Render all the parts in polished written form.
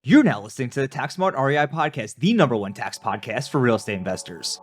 You're now listening to the Tax Smart REI podcast, the number one tax podcast for real estate investors.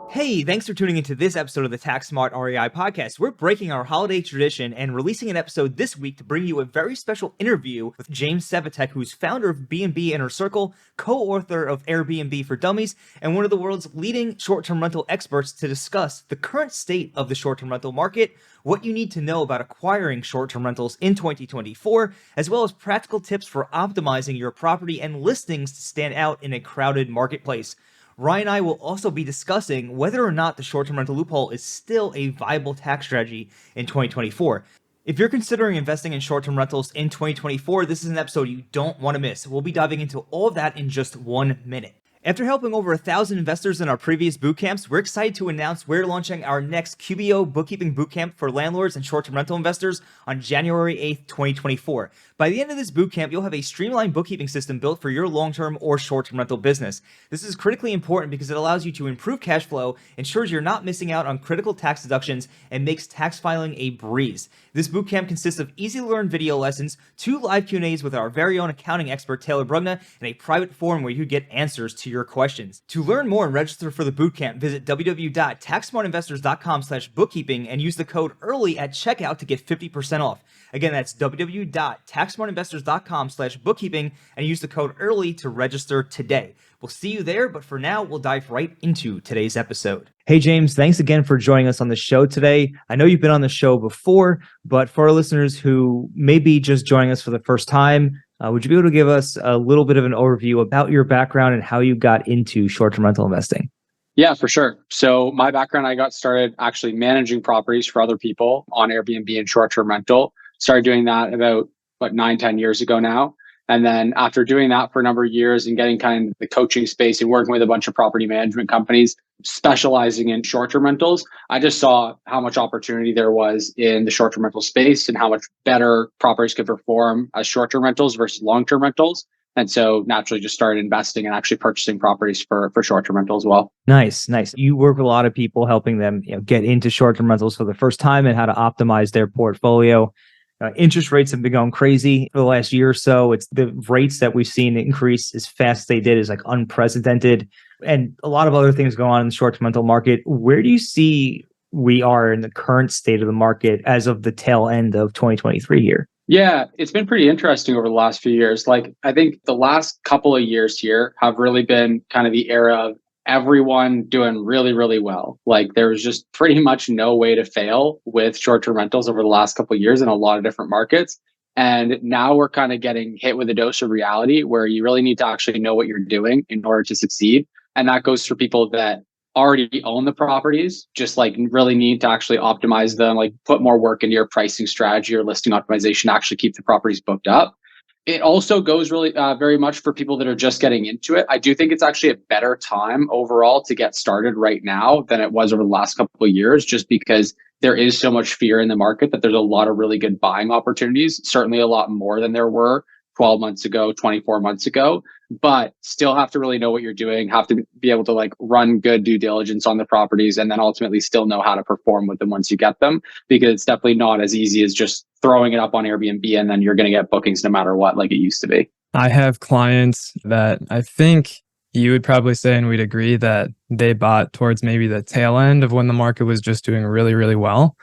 Hey, thanks for tuning into this episode of the Tax Smart REI podcast. We're breaking our holiday tradition and releasing an episode this week to bring you a very special interview with James Svetec, who's founder of BNB Inner Circle, co-author of Airbnb for Dummies, and one of the world's leading short-term rental experts to discuss the current state of the short-term rental market, what you need to know about acquiring short-term rentals in 2024, as well as practical tips for optimizing your property and listings to stand out in a crowded marketplace. Ryan and I will also be discussing whether or not the short-term rental loophole is still a viable tax strategy in 2024. If you're considering investing in short-term rentals in 2024, this is an episode you don't want to miss. We'll be diving into all of that in just 1 minute. After helping over 1,000 investors in our previous boot camps, we're excited to announce we're launching our next QBO bookkeeping bootcamp for landlords and short-term rental investors on January 8th, 2024. By the end of this bootcamp, you'll have a streamlined bookkeeping system built for your long-term or short-term rental business. This is critically important because it allows you to improve cash flow, ensures you're not missing out on critical tax deductions, and makes tax filing a breeze. This bootcamp consists of easy-to-learn video lessons, 2 live Q&As with our very own accounting expert Taylor Brugna, and a private forum where you get answers to your questions. To learn more and register for the bootcamp, visit www.taxsmartinvestors.com/bookkeeping and use the code EARLY at checkout to get 50% off. Again, that's www.taxsmartinvestors.com/bookkeeping and use the code EARLY to register today. We'll see you there, but for now, we'll dive right into today's episode. Hey, James, thanks again for joining us on the show today. I know you've been on the show before, but for our listeners who may be just joining us for the first time, would you be able to give us a little bit of an overview about your background and how you got into short-term rental investing? Yeah, for sure. So my background, I got started actually managing properties for other people on Airbnb and short-term rental. Started doing that about 9-10 years ago now. And then after doing that for a number of years and getting kind of the coaching space and working with a bunch of property management companies specializing in short-term rentals, I just saw how much opportunity there was in the short-term rental space and how much better properties could perform as short-term rentals versus long-term rentals. And so naturally just started investing and actually purchasing properties for short-term rental as well. Nice. You work with a lot of people helping them get into short-term rentals for the first time and how to optimize their portfolio. Interest rates have been going crazy for the last year or so. It's the rates that we've seen increase as fast as they did is unprecedented, and a lot of other things going on in the short-term rental market. Where do you see we are in the current state of the market as of the tail end of 2023 here? Yeah, it's been pretty interesting over the last few years. I think the last couple of years here have really been kind of the era of everyone doing really, really well. There was just pretty much no way to fail with short-term rentals over the last couple of years in a lot of different markets. And now we're kind of getting hit with a dose of reality where you really need to actually know what you're doing in order to succeed. And that goes for people that already own the properties, just really need to actually optimize them, put more work into your pricing strategy or listing optimization to actually keep the properties booked up. It also goes really very much for people that are just getting into it. I do think it's actually a better time overall to get started right now than it was over the last couple of years, just because there is so much fear in the market that there's a lot of really good buying opportunities, certainly a lot more than there were 12 months ago, 24 months ago, but still have to really know what you're doing, have to be able to run good due diligence on the properties, and then ultimately still know how to perform with them once you get them, because it's definitely not as easy as just throwing it up on Airbnb and then you're going to get bookings no matter what, like it used to be. I have clients that I think you would probably say, and we'd agree, that they bought towards maybe the tail end of when the market was just doing really, really well.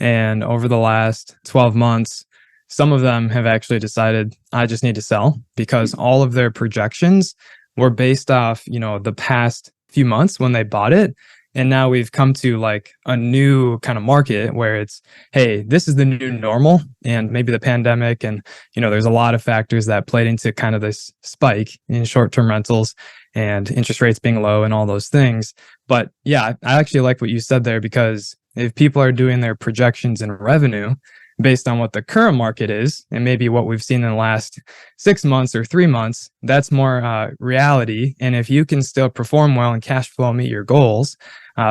And over the last 12 months, some of them have actually decided, I just need to sell, because all of their projections were based off, the past few months when they bought it. And now we've come to a new kind of market where it's, hey, this is the new normal. And maybe the pandemic and, there's a lot of factors that played into kind of this spike in short-term rentals and interest rates being low and all those things. But yeah, I actually like what you said there, because if people are doing their projections in revenue based on what the current market is, and maybe what we've seen in the last 6 months or 3 months, that's more reality. And if you can still perform well and cash flow meet your goals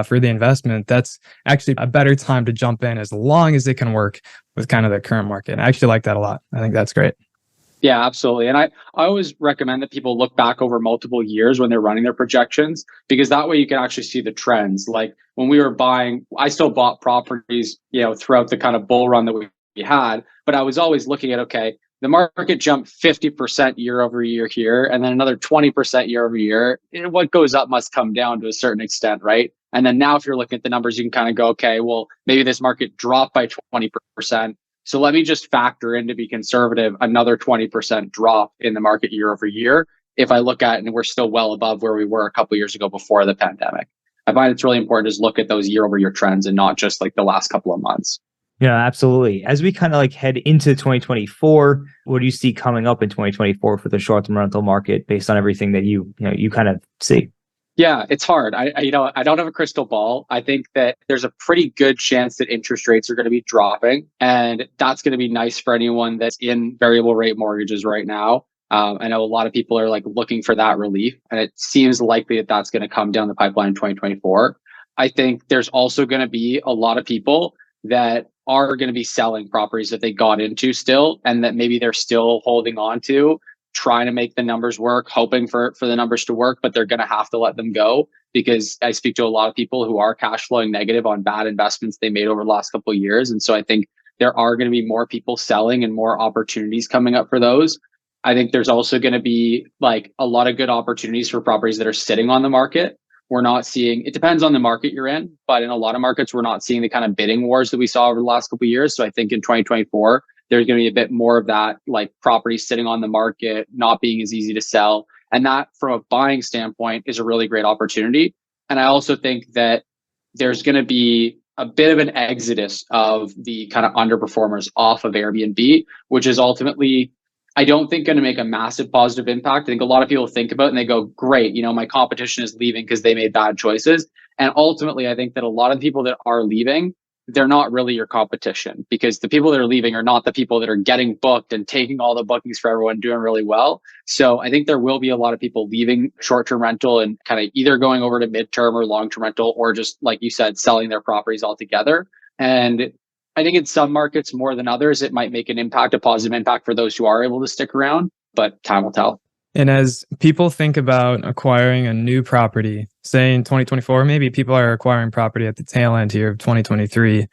for the investment, that's actually a better time to jump in, as long as it can work with kind of the current market. I actually like that a lot. I think that's great. Yeah, absolutely. And I always recommend that people look back over multiple years when they're running their projections, because that way you can actually see the trends. When we were buying, I still bought properties, throughout the kind of bull run that we had, but I was always looking at, okay, the market jumped 50% year over year here, and then another 20% year over year. What goes up must come down to a certain extent, right? And then now if you're looking at the numbers, you can kind of go, okay, well, maybe this market dropped by 20%. So let me just factor in, to be conservative, another 20% drop in the market year over year. If I look at it and we're still well above where we were a couple of years ago before the pandemic. I find it's really important to just look at those year over year trends and not just like the last couple of months. Yeah, absolutely. As we kind of like head into 2024, what do you see coming up in 2024 for the short-term rental market based on everything that you kind of see? Yeah, it's hard. I don't have a crystal ball. I think that there's a pretty good chance that interest rates are going to be dropping, and that's going to be nice for anyone that's in variable rate mortgages right now. I know a lot of people are like looking for that relief, and it seems likely that that's going to come down the pipeline in 2024. I think there's also going to be a lot of people that are going to be selling properties that they got into still, and that maybe they're still holding on to, trying to make the numbers work, hoping for the numbers to work, but they're going to have to let them go, because I speak to a lot of people who are cash flowing negative on bad investments they made over the last couple of years. And so I think there are going to be more people selling and more opportunities coming up for those. I think there's also going to be like a lot of good opportunities for properties that are sitting on the market. We're not seeing, it depends on the market you're in, but in a lot of markets, we're not seeing the kind of bidding wars that we saw over the last couple of years. So I think in 2024, there's going to be a bit more of that, like properties sitting on the market, not being as easy to sell. And that from a buying standpoint is a really great opportunity. And I also think that there's going to be a bit of an exodus of the kind of underperformers off of Airbnb, which is ultimately, I don't think going to make a massive positive impact. I think a lot of people think about it and they go, great, my competition is leaving because they made bad choices. And ultimately, I think that a lot of people that are leaving, they're not really your competition, because the people that are leaving are not the people that are getting booked and taking all the bookings for everyone, doing really well. So I think there will be a lot of people leaving short-term rental and kind of either going over to midterm or long-term rental, or just like you said, selling their properties altogether. And I think in some markets more than others, it might make an impact, a positive impact for those who are able to stick around, but time will tell. And as people think about acquiring a new property, say in 2024, maybe people are acquiring property at the tail end here of 2023,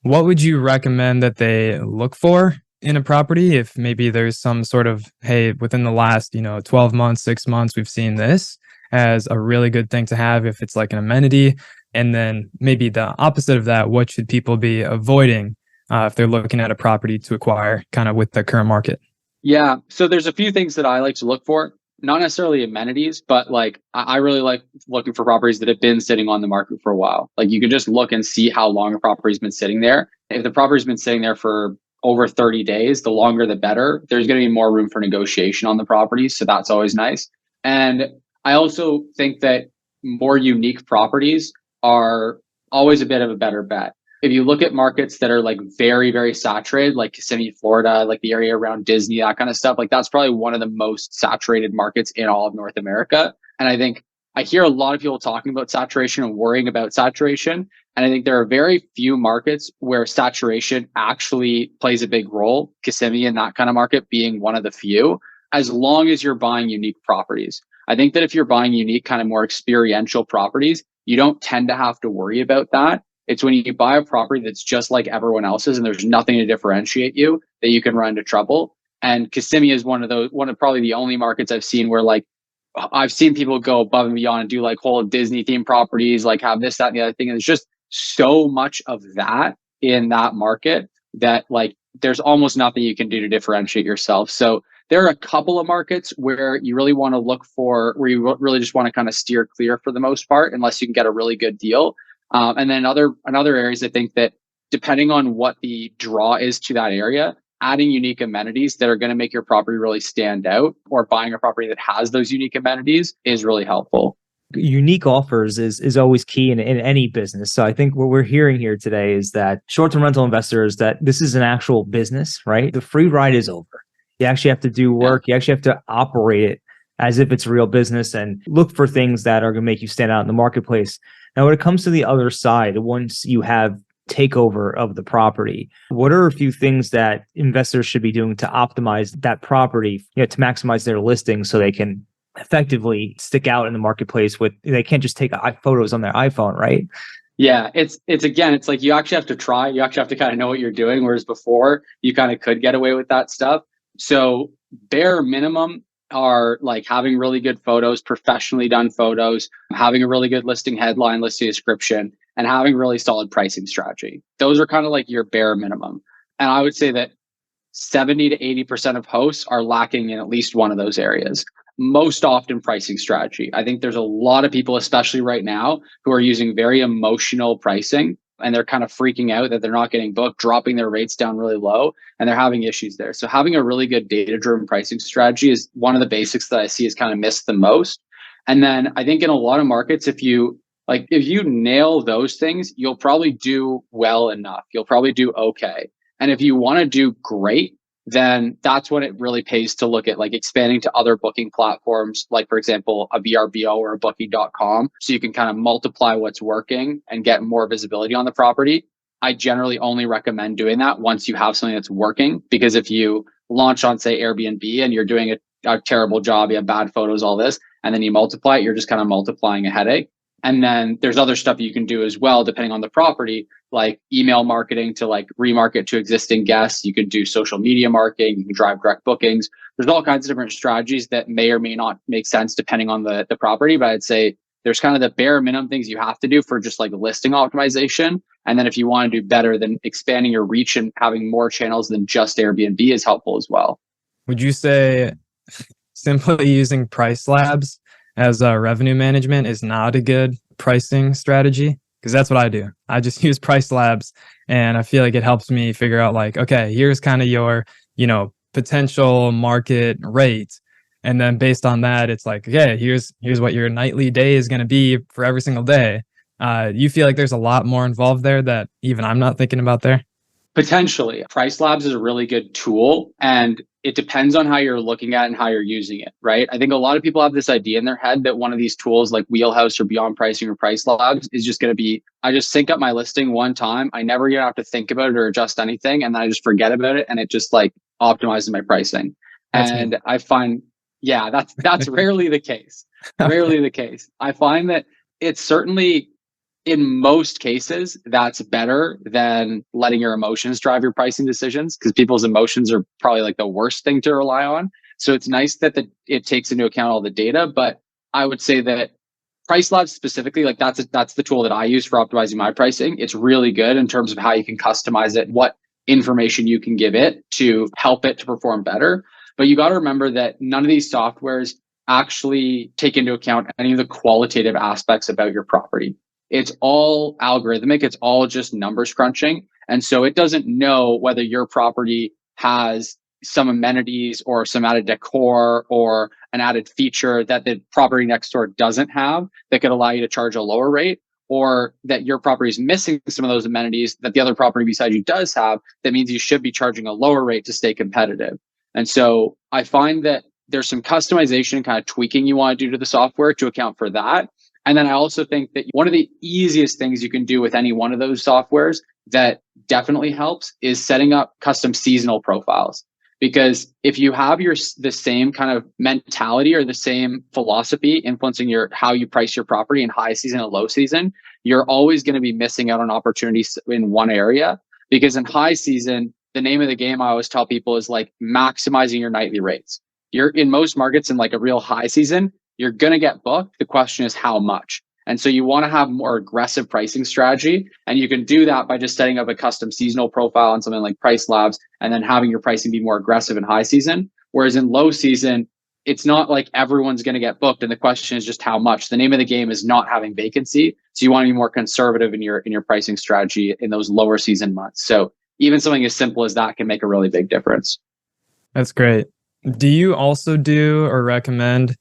what would you recommend that they look for in a property? If maybe there's some sort of, hey, within the last, 12 months, 6 months, we've seen this as a really good thing to have if it's like an amenity. And then maybe the opposite of that, what should people be avoiding if they're looking at a property to acquire kind of with the current market? Yeah. So there's a few things that I like to look for, not necessarily amenities, but like I really like looking for properties that have been sitting on the market for a while. Like you can just look and see how long a property's been sitting there. If the property's been sitting there for over 30 days, the longer the better. There's going to be more room for negotiation on the property. So that's always nice. And I also think that more unique properties are always a bit of a better bet. If you look at markets that are like very, very saturated, like Kissimmee, Florida, like the area around Disney, that kind of stuff, like that's probably one of the most saturated markets in all of North America. And I think I hear a lot of people talking about saturation and worrying about saturation. And I think there are very few markets where saturation actually plays a big role. Kissimmee and that kind of market being one of the few, as long as you're buying unique properties. I think that if you're buying unique, kind of more experiential properties, you don't tend to have to worry about that. It's when you buy a property that's just like everyone else's and there's nothing to differentiate you that you can run into trouble. And Kissimmee is one of probably the only markets I've seen where like I've seen people go above and beyond and do like whole Disney themed properties, like have this, that, and the other thing. And there's just so much of that in that market that like there's almost nothing you can do to differentiate yourself. So there are a couple of markets where you really want to look for, where you really just want to kind of steer clear for the most part, unless you can get a really good deal. And then other areas, I think that depending on what the draw is to that area, adding unique amenities that are going to make your property really stand out, or buying a property that has those unique amenities is really helpful. Unique offers is always key in any business. So I think what we're hearing here today is that short-term rental investors, that this is an actual business, right? The free ride is over. You actually have to do work. You actually have to operate it as if it's a real business and look for things that are going to make you stand out in the marketplace. Now, when it comes to the other side, once you have takeover of the property, what are a few things that investors should be doing to optimize that property, to maximize their listing so they can effectively stick out in the marketplace they can't just take photos on their iPhone, right? Yeah, it's again, it's like you actually have to try. You actually have to kind of know what you're doing. Whereas before, you kind of could get away with that stuff. So bare minimum are like having really good photos, professionally done photos, having a really good listing headline, listing description, and having really solid pricing strategy. Those are kind of like your bare minimum. And I would say that 70 to 80% of hosts are lacking in at least one of those areas. Most often pricing strategy. I think there's a lot of people, especially right now, who are using very emotional pricing and they're kind of freaking out that they're not getting booked, dropping their rates down really low, and they're having issues there. So having a really good data-driven pricing strategy is one of the basics that I see is kind of missed the most. And then I think in a lot of markets, if you nail those things, you'll probably do well enough. You'll probably do okay. And if you want to do great, then that's when it really pays to look at like expanding to other booking platforms, like for example, a VRBO or a booking.com. So you can kind of multiply what's working and get more visibility on the property. I generally only recommend doing that once you have something that's working, because if you launch on, say, Airbnb and you're doing a terrible job, you have bad photos, all this, and then you multiply it, you're just kind of multiplying a headache. And then there's other stuff you can do as well, depending on the property, like email marketing to like remarket to existing guests. You can do social media marketing. You can drive direct bookings. There's all kinds of different strategies that may or may not make sense depending on the property. But I'd say there's kind of the bare minimum things you have to do for just like listing optimization. And then if you want to do better, then expanding your reach and having more channels than just Airbnb is helpful as well. Would you say simply using price labs as revenue management is not a good pricing strategy? Because that's what I do. I just use price labs and I feel like it helps me figure out like, okay, here's kind of your, potential market rate. And then based on that, it's like, okay, here's what your nightly day is going to be for every single day. You feel like there's a lot more involved there that even I'm not thinking about there? Potentially. Price Labs is a really good tool, and it depends on how you're looking at it and how you're using it, right? I think a lot of people have this idea in their head that one of these tools like Wheelhouse or Beyond Pricing or Price Labs is just going to be, I just sync up my listing one time. I never even have to think about it or adjust anything. And then I just forget about it. And it just like optimizes my pricing. That's and me. I find, yeah, that's rarely the case. Rarely the case. I find that it's certainly, in most cases, that's better than letting your emotions drive your pricing decisions, because people's emotions are probably like the worst thing to rely on. So it's nice that it takes into account all the data. But I would say that Price Labs specifically, like that's the tool that I use for optimizing my pricing. It's really good in terms of how you can customize it, what information you can give it to help it to perform better. But you got to remember that none of these softwares actually take into account any of the qualitative aspects about your property. It's all algorithmic. It's all just numbers crunching. And so it doesn't know whether your property has some amenities or some added decor or an added feature that the property next door doesn't have that could allow you to charge a lower rate, or that your property is missing some of those amenities that the other property beside you does have. That means you should be charging a lower rate to stay competitive. And so I find that there's some customization and kind of tweaking you want to do to the software to account for that. And then I also think that one of the easiest things you can do with any one of those softwares that definitely helps is setting up custom seasonal profiles. Because if you have the same kind of mentality or the same philosophy influencing how you price your property in high season and low season, you're always going to be missing out on opportunities in one area. Because in high season, the name of the game I always tell people is like maximizing your nightly rates. You're in most markets in like a real high season, you're going to get booked. The question is how much. And so you want to have more aggressive pricing strategy. And you can do that by just setting up a custom seasonal profile on something like Price Labs and then having your pricing be more aggressive in high season. Whereas in low season, it's not like everyone's going to get booked. And the question is just how much. The name of the game is not having vacancy. So you want to be more conservative in your pricing strategy in those lower season months. So even something as simple as that can make a really big difference. That's great. Do you also do or recommend,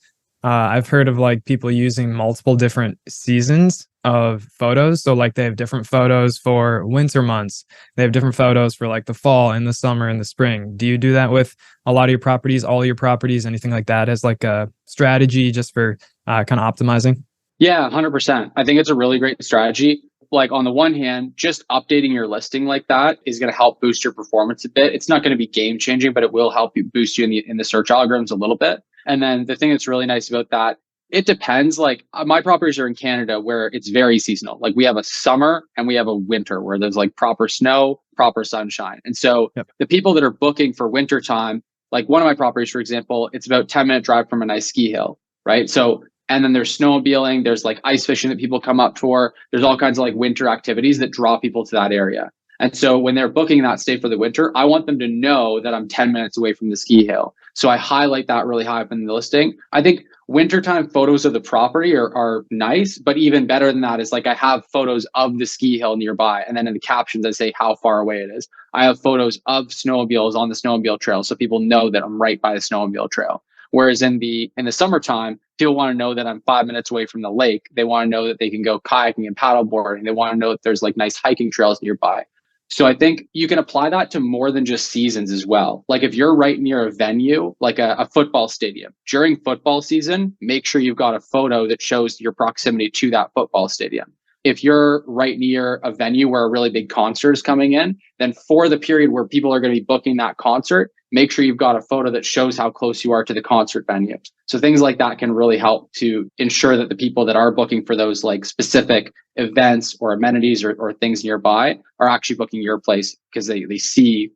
I've heard of like people using multiple different seasons of photos. So like they have different photos for winter months. They have different photos for like the fall and the summer and the spring. Do you do that with a lot of your properties, all your properties, anything like that as like a strategy just for kind of optimizing? Yeah, 100%. I think it's a really great strategy. Like on the one hand, just updating your listing like that is going to help boost your performance a bit. It's not going to be game changing, but it will help you boost you in the search algorithms a little bit. And then the thing that's really nice about that It depends. Like my properties are in Canada where it's very seasonal. Like we have a summer and we have a winter where there's like proper snow, proper sunshine. And so the people that are booking for winter time, like one of my properties, for example, it's about 10-minute drive from a nice ski hill, right? So, and then there's snowmobiling, there's like ice fishing that people come up for. There's all kinds of like winter activities that draw people to that area. And so when they're booking that stay for the winter, I want them to know that I'm 10 minutes away from the ski hill. So I highlight that really high up in the listing. I think wintertime photos of the property are nice, but even better than that is like I have photos of the ski hill nearby. And then in the captions, I say how far away it is. I have photos of snowmobiles on the snowmobile trail. So people know that I'm right by the snowmobile trail. Whereas in the summertime, people want to know that I'm 5 minutes away from the lake. They want to know that they can go kayaking and paddleboarding. They want to know that there's like nice hiking trails nearby. So I think you can apply that to more than just seasons as well. Like if you're right near a venue, like a football stadium, during football season, make sure you've got a photo that shows your proximity to that football stadium. If you're right near a venue where a really big concert is coming in, then for the period where people are going to be booking that concert, make sure you've got a photo that shows how close you are to the concert venue. So things like that can really help to ensure that the people that are booking for those like specific events or amenities or things nearby are actually booking your place because they see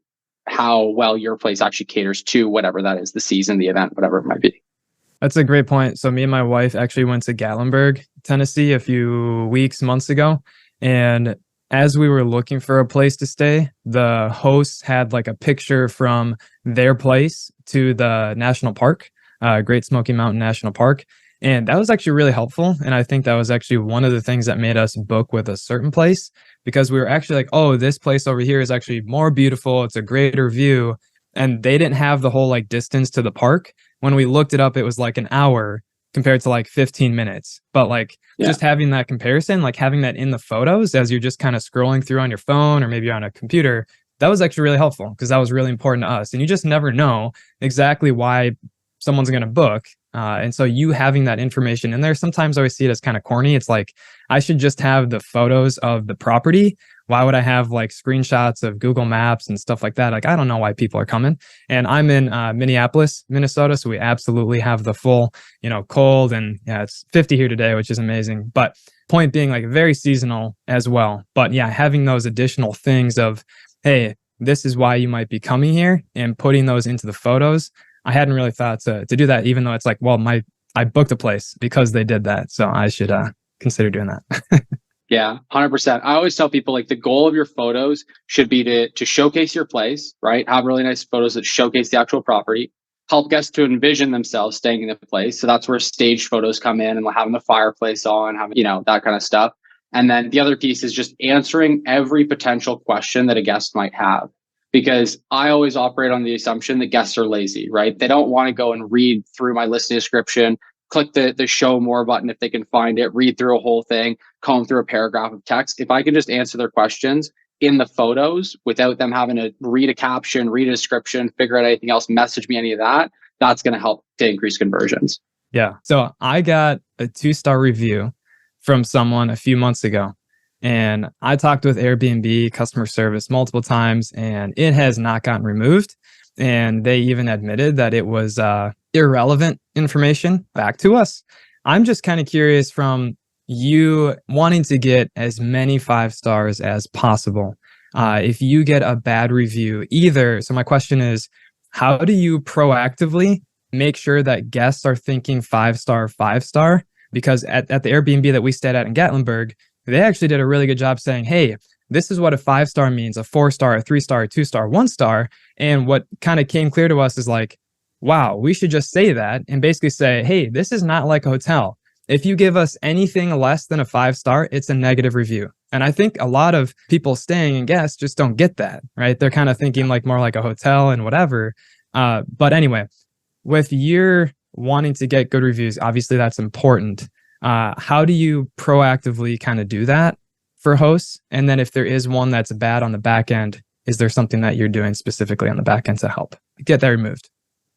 how well your place actually caters to whatever that is, the season, the event, whatever it might be. That's a great point. So me and my wife actually went to Gatlinburg, Tennessee a few months ago. And as we were looking for a place to stay, the hosts had like a picture from their place to the national park, Great Smoky Mountain National Park. And that was actually really helpful. And I think that was actually one of the things that made us book with a certain place, because we were actually like, oh, this place over here is actually more beautiful. It's a greater view. And they didn't have the whole like distance to the park. When we looked it up, it was like an hour compared to like 15 minutes. But like just having that comparison, like having that in the photos as you're just kind of scrolling through on your phone or maybe on a computer, that was actually really helpful because that was really important to us. And you just never know exactly why someone's going to book. And so you having that information in there, sometimes I always see it as kind of corny. It's like, I should just have the photos of the property. Why would I have like screenshots of Google Maps and stuff like that? Like, I don't know why people are coming. And I'm in Minneapolis, Minnesota. So we absolutely have the full, cold, and yeah, it's 50 here today, which is amazing. But point being, like, very seasonal as well. But yeah, having those additional things of, hey, this is why you might be coming here, and putting those into the photos. I hadn't really thought to do that, even though it's like, well, I booked a place because they did that. So I should consider doing that. Yeah, 100%. I always tell people, like, the goal of your photos should be to showcase your place, right? Have really nice photos that showcase the actual property, help guests to envision themselves staying in the place. So that's where staged photos come in, and having the fireplace on, having, that kind of stuff. And then the other piece is just answering every potential question that a guest might have. Because I always operate on the assumption that guests are lazy, right? They don't want to go and read through my listing description, click the show more button if they can find it, read through a whole thing, comb through a paragraph of text. If I can just answer their questions in the photos without them having to read a caption, read a description, figure out anything else, message me any of that, that's going to help to increase conversions. Yeah. So I got a 2-star review from someone a few months ago. And I talked with Airbnb customer service multiple times, and it has not gotten removed. And they even admitted that it was irrelevant information back to us. I'm just kind of curious, from you wanting to get as many 5 stars as possible. If you get a bad review either, so my question is, how do you proactively make sure that guests are thinking 5-star, 5-star? Because at the Airbnb that we stayed at in Gatlinburg, they actually did a really good job saying, hey, this is what a 5-star means, a 4-star, a 3-star, a 2-star, 1-star. And what kind of came clear to us is like, wow, we should just say that and basically say, hey, this is not like a hotel. If you give us anything less than a 5-star, it's a negative review. And I think a lot of people staying and guests just don't get that, right? They're kind of thinking like more like a hotel and whatever. But anyway, with your wanting to get good reviews, obviously that's important. How do you proactively kind of do that for hosts? And then if there is one that's bad on the back end, is there something that you're doing specifically on the back end to help get that removed?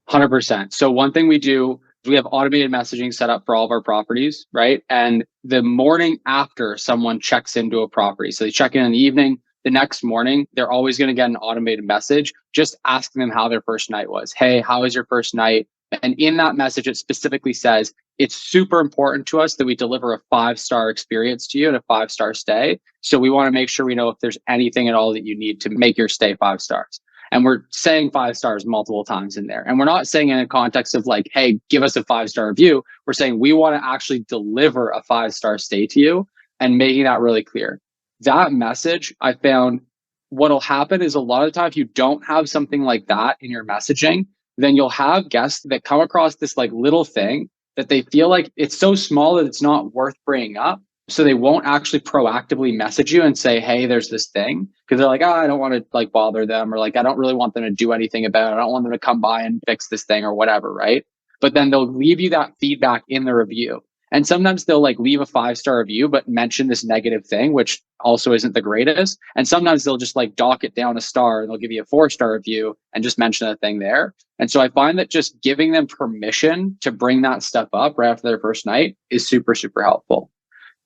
100%. So one thing we do, we have automated messaging set up for all of our properties, right? And the morning after someone checks into a property, so they check in the evening, the next morning, they're always going to get an automated message just asking them how their first night was. Hey, how was your first night? And in that message, it specifically says, it's super important to us that we deliver a 5-star experience to you and a 5-star stay. So we want to make sure we know if there's anything at all that you need to make your stay 5 stars. And we're saying 5 stars multiple times in there. And we're not saying in a context of like, hey, give us a 5-star review. We're saying we want to actually deliver a 5-star stay to you and making that really clear. That message, I found what'll happen is a lot of the time, if you don't have something like that in your messaging, then you'll have guests that come across this like little thing that they feel like it's so small that it's not worth bringing up. So they won't actually proactively message you and say, hey, there's this thing. Because they're like, I don't want to like bother them, or like, I don't really want them to do anything about it. I don't want them to come by and fix this thing or whatever, right? But then they'll leave you that feedback in the review. And sometimes they'll like leave a 5-star review, but mention this negative thing, which also isn't the greatest. And sometimes they'll just like dock it down a star and they'll give you a 4-star review and just mention a thing there. And so I find that just giving them permission to bring that stuff up right after their first night is super, super helpful.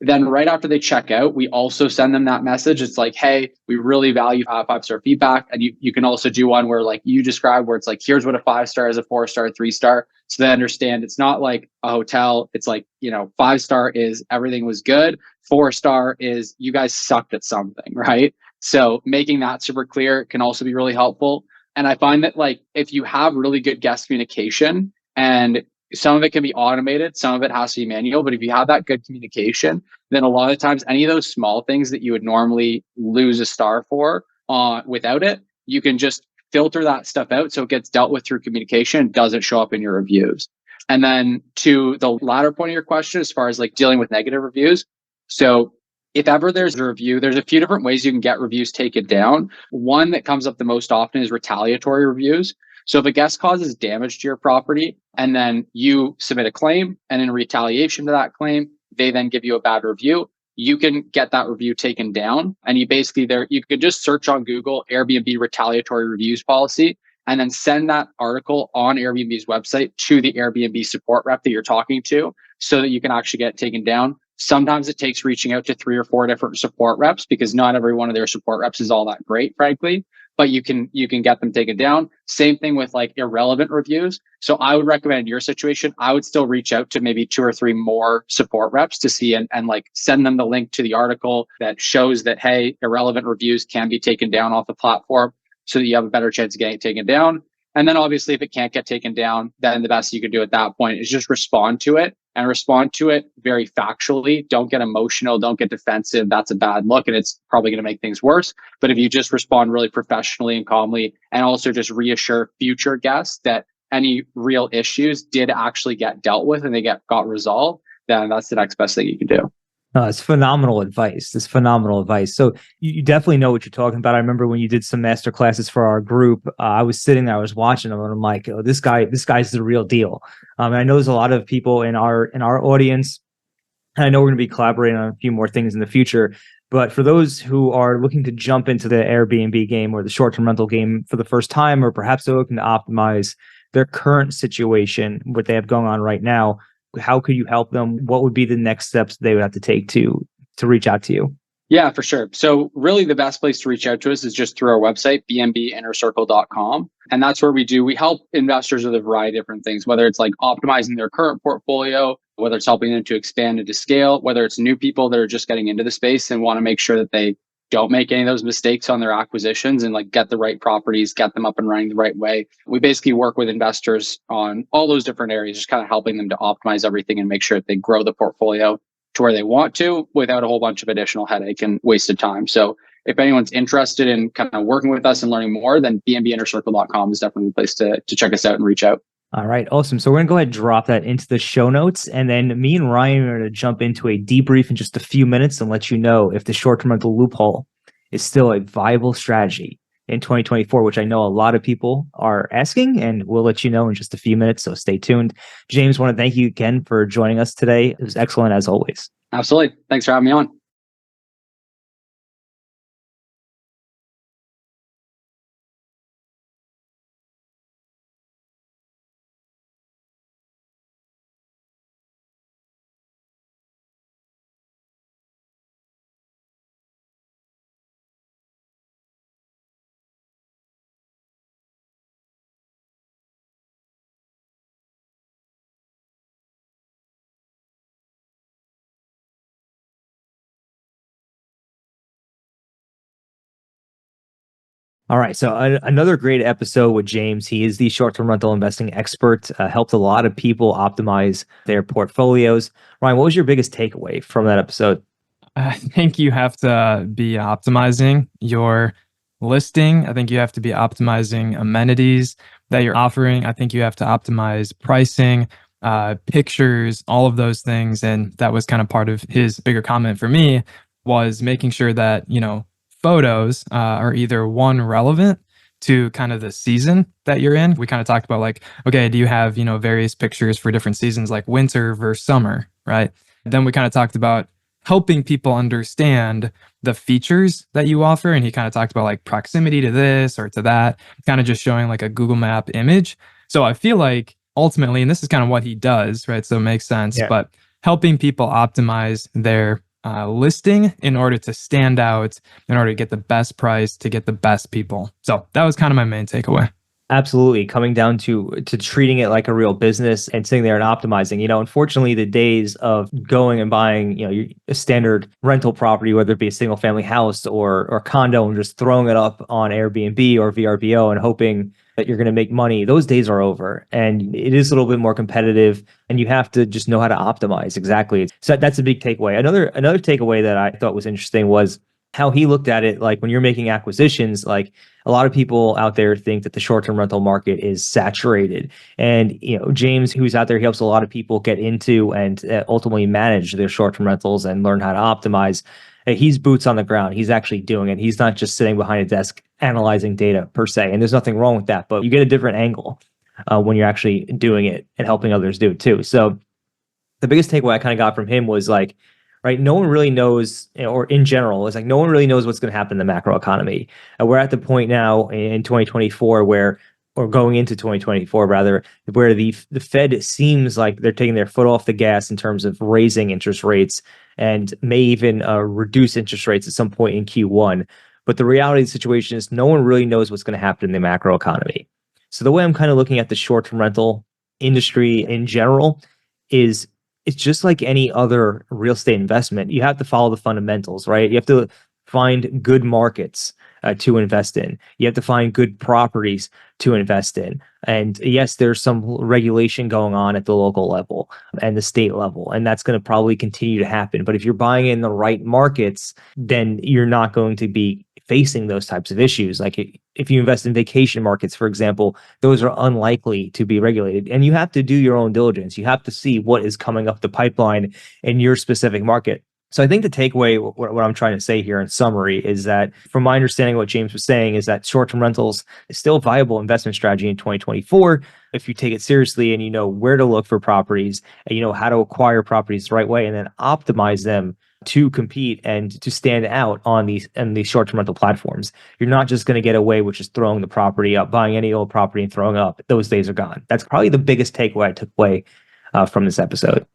Then right after they check out, we also send them that message. It's like, hey, we really value 5-star feedback. And you can also do one where like you describe where it's like, here's what a 5-star is, a 4-star, 3-star. So they understand it's not like a hotel. It's like, 5-star is everything was good. 4-star is you guys sucked at something, right? So making that super clear can also be really helpful. And I find that like if you have really good guest communication, and some of it can be automated, some of it has to be manual, but if you have that good communication, then a lot of times any of those small things that you would normally lose a star for without it, you can just filter that stuff out so it gets dealt with through communication, doesn't show up in your reviews. And then to the latter point of your question, as far as like dealing with negative reviews. So if ever there's a review, there's a few different ways you can get reviews taken down. One that comes up the most often is retaliatory reviews. So if a guest causes damage to your property and then you submit a claim, and in retaliation to that claim, they then give you a bad review, you can get that review taken down. And you could just search on Google Airbnb retaliatory reviews policy, and then send that article on Airbnb's website to the Airbnb support rep that you're talking to so that you can actually get it taken down. Sometimes it takes reaching out to 3 or 4 different support reps because not every one of their support reps is all that great, frankly. But you can get them taken down. Same thing with like irrelevant reviews. So I would recommend in your situation, I would still reach out to maybe 2 or 3 more support reps to see and like send them the link to the article that shows that, hey, irrelevant reviews can be taken down off the platform so that you have a better chance of getting it taken down. And then obviously if it can't get taken down, then the best you can do at that point is just respond to it, and respond to it very factually. Don't get emotional. Don't get defensive. That's a bad look, and it's probably going to make things worse. But if you just respond really professionally and calmly, and also just reassure future guests that any real issues did actually get dealt with and they got resolved, then that's the next best thing you can do. It's phenomenal advice. It's phenomenal advice. So you definitely know what you're talking about. I remember when you did some master classes for our group, I was sitting there, I was watching them, and I'm like, oh, this guy's the real deal. And I know there's a lot of people in our audience, and I know we're going to be collaborating on a few more things in the future. But for those who are looking to jump into the Airbnb game or the short-term rental game for the first time, or perhaps they're looking to optimize their current situation, what they have going on right now, how could you help them? What would be the next steps they would have to take to reach out to you? Yeah, for sure. So really the best place to reach out to us is just through our website, bnbinnercircle.com. And that's where we help investors with a variety of different things, whether it's like optimizing their current portfolio, whether it's helping them to expand and to scale, whether it's new people that are just getting into the space and want to make sure that they don't make any of those mistakes on their acquisitions and like get the right properties, get them up and running the right way. We basically work with investors on all those different areas, just kind of helping them to optimize everything and make sure that they grow the portfolio to where they want to without a whole bunch of additional headache and wasted time. So if anyone's interested in kind of working with us and learning more, then bnbinnercircle.com is definitely the place to check us out and reach out. All right, awesome. So we're going to go ahead and drop that into the show notes. And then me and Ryan are going to jump into a debrief in just a few minutes and let you know if the short-term rental loophole is still a viable strategy in 2024, which I know a lot of people are asking, and we'll let you know in just a few minutes. So stay tuned. James, want to thank you again for joining us today. It was excellent as always. Absolutely. Thanks for having me on. All right. So another great episode with James. He is the short-term rental investing expert. Helped a lot of people optimize their portfolios. Ryan, what was your biggest takeaway from that episode? I think you have to be optimizing your listing. I think you have to be optimizing amenities that you're offering. I think you have to optimize pricing, pictures, all of those things. And that was kind of part of his bigger comment for me, was making sure that, photos are either one, relevant to kind of the season that you're in. We kind of talked about like, okay, do you have, various pictures for different seasons like winter versus summer, right? Then we kind of talked about helping people understand the features that you offer. And he kind of talked about like proximity to this or to that, kind of just showing like a Google Map image. So I feel like ultimately, and this is kind of what he does, right? So it makes sense, Yeah. but helping people optimize their listing in order to stand out, in order to get the best price, to get the best people. So that was kind of my main takeaway. Absolutely, coming down to treating it like a real business and sitting there and optimizing. Unfortunately, the days of going and buying, a standard rental property, whether it be a single family house or condo, and just throwing it up on Airbnb or VRBO and hoping that you're going to make money, those days are over. And it is a little bit more competitive, and you have to just know how to optimize. Exactly. So that's a big takeaway. Another takeaway that I thought was interesting was how he looked at it. Like when you're making acquisitions, like a lot of people out there think that the short-term rental market is saturated. And, James, who's out there, he helps a lot of people get into and ultimately manage their short-term rentals and learn how to optimize. He's boots on the ground. He's actually doing it. He's not just sitting behind a desk analyzing data per se. And there's nothing wrong with that, but you get a different angle when you're actually doing it and helping others do it too. So the biggest takeaway I kind of got from him was like, right, no one really knows, or in general, it's like no one really knows what's going to happen in the macro economy. We're at the point now in 2024 where, or going into 2024 rather, where the Fed seems like they're taking their foot off the gas in terms of raising interest rates and may even reduce interest rates at some point in Q1. But the reality of the situation is no one really knows what's going to happen in the macro economy. So the way I'm kind of looking at the short-term rental industry in general is it's just like any other real estate investment. You have to follow the fundamentals, right? You have to find good markets to invest in. You have to find good properties to invest in. And yes, there's some regulation going on at the local level and the state level, and that's going to probably continue to happen. But if you're buying in the right markets, then you're not going to be facing those types of issues. Like if you invest in vacation markets, for example, those are unlikely to be regulated. And you have to do your own diligence. You have to see what is coming up the pipeline in your specific market. So I think the takeaway, what I'm trying to say here in summary, is that from my understanding, what James was saying is that short-term rentals is still a viable investment strategy in 2024 if you take it seriously and you know where to look for properties and you know how to acquire properties the right way and then optimize them to compete and to stand out on these short-term rental platforms. You're not just going to get away with just throwing the property up, buying any old property and throwing it up. Those days are gone. That's probably the biggest takeaway I took away from this episode.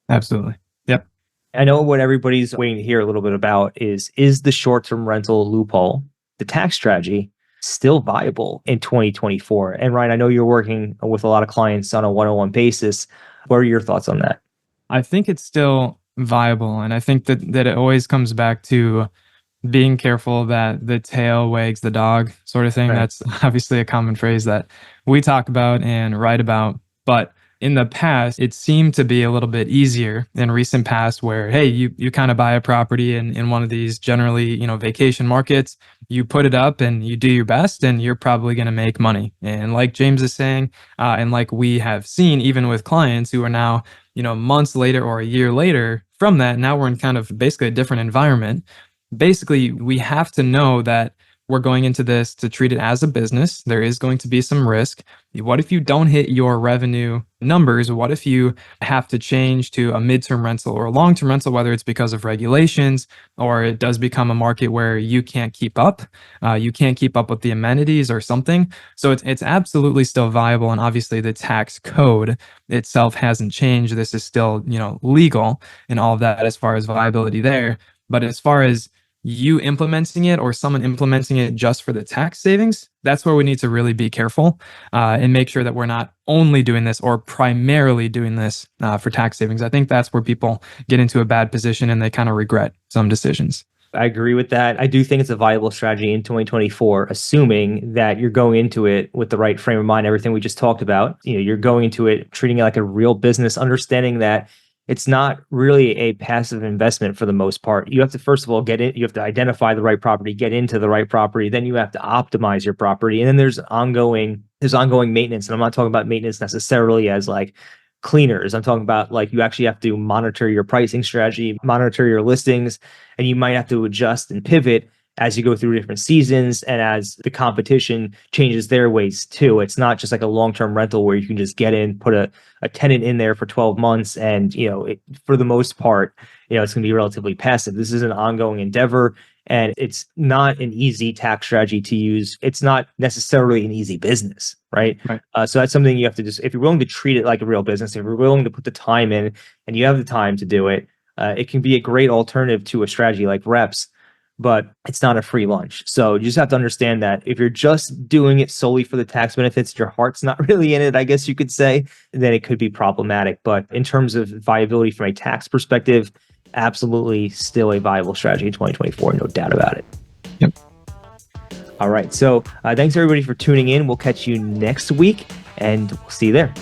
Absolutely. Yep. I know what everybody's waiting to hear a little bit about is the short-term rental loophole, the tax strategy, still viable in 2024? And Ryan, I know you're working with a lot of clients on a one-on-one basis. What are your thoughts on that? I think it's still viable. And I think that it always comes back to being careful that the tail wags the dog sort of thing. Right. That's obviously a common phrase that we talk about and write about. But in the past, it seemed to be a little bit easier in recent past where, hey, you kind of buy a property in one of these generally, vacation markets, you put it up and you do your best and you're probably going to make money. And like James is saying, and like we have seen, even with clients who are now, months later or a year later from that, now we're in kind of basically a different environment. Basically, we have to know that we're going into this to treat it as a business. There is going to be some risk. What if you don't hit your revenue numbers? What if you have to change to a midterm rental or a long-term rental, whether it's because of regulations or it does become a market where you can't keep up? You can't keep up with the amenities or something. So it's absolutely still viable. And obviously the tax code itself hasn't changed. This is still, legal and all of that as far as viability there. But as far as you implementing it or someone implementing it just for the tax savings, that's where we need to really be careful and make sure that we're not only doing this or primarily doing this for tax savings. I think that's where people get into a bad position and they kind of regret some decisions. I agree with that. I do think it's a viable strategy in 2024, assuming that you're going into it with the right frame of mind, everything we just talked about. You're going into it treating it like a real business, understanding that it's not really a passive investment for the most part. You have to, first of all, you have to identify the right property, get into the right property, then you have to optimize your property. And then there's ongoing maintenance. And I'm not talking about maintenance necessarily as like cleaners. I'm talking about like you actually have to monitor your pricing strategy, monitor your listings, and you might have to adjust and pivot as you go through different seasons and as the competition changes their ways too. It's not just like a long-term rental where you can just get in, put a tenant in there for 12 months and, for the most part, it's going to be relatively passive. This is an ongoing endeavor and it's not an easy tax strategy to use. It's not necessarily an easy business, right? So that's something you have to just, if you're willing to treat it like a real business, if you're willing to put the time in and you have the time to do it, it can be a great alternative to a strategy like reps, but it's not a free lunch. So you just have to understand that if you're just doing it solely for the tax benefits, your heart's not really in it, I guess you could say, then it could be problematic. But in terms of viability from a tax perspective, absolutely still a viable strategy in 2024, no doubt about it. Yep. All right. So thanks everybody for tuning in. We'll catch you next week and we'll see you there.